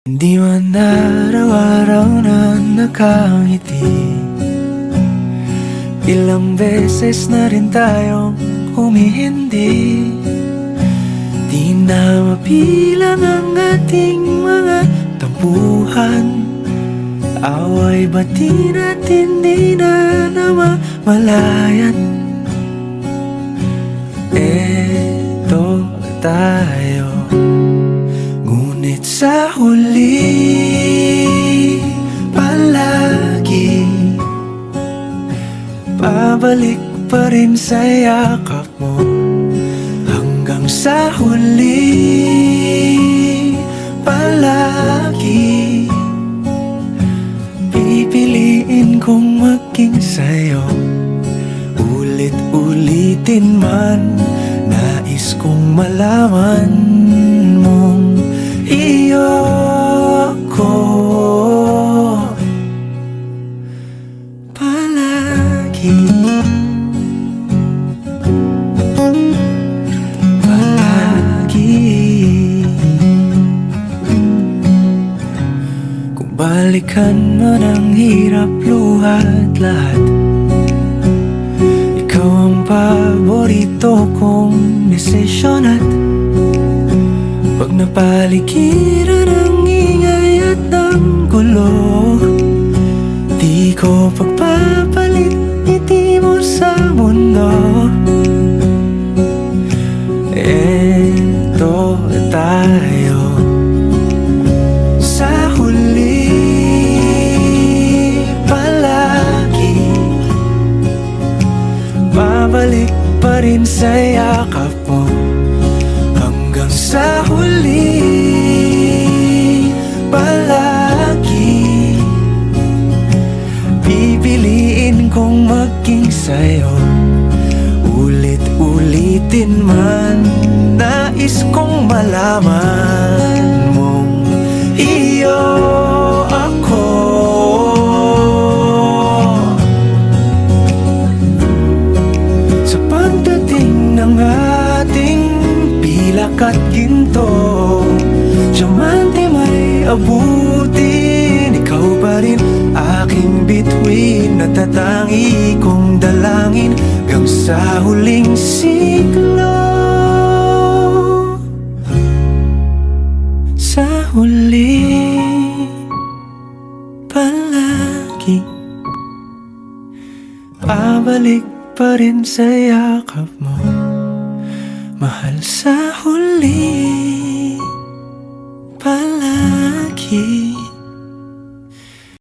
Hindi man araw-araw na nakangiti, ilang beses na rin tayong humihindi. Di na mapilang ang ating mga tampuhan, away bati natin di na namamalayan. Eto tayo, ngunit sa huli palagi pabalik pa rin sa yakap mo. Hanggang sa huli palagi pipiliin kong maging sa'yo. Ulit-ulitin man, nais kong malaman mong iyo ko palagi. Kung balikan man ang hirap, luhat lahat, ikaw ang paborito kong desisyon. At pag napaligiran ng ingay at ng gulo, di ko pagpapalit ngiti mo sa mundo. Eto tayo, sa huli palagi babalik pa rin sa yakap mo. Hanggang sa huli palagi pipiliin kong maging sa'yo. Ulit-ulitin man, nais kong malaman mong iyo ako. Sa pagdating ng ating pilak at ginto, diamante may abutin, ikaw pa rin aking bituin. Natatangi kong dalangin hanggang sa huling siglo. Sa huli palagi pabalik pa rin sa yakap mo, mahal. Sa huli palagi.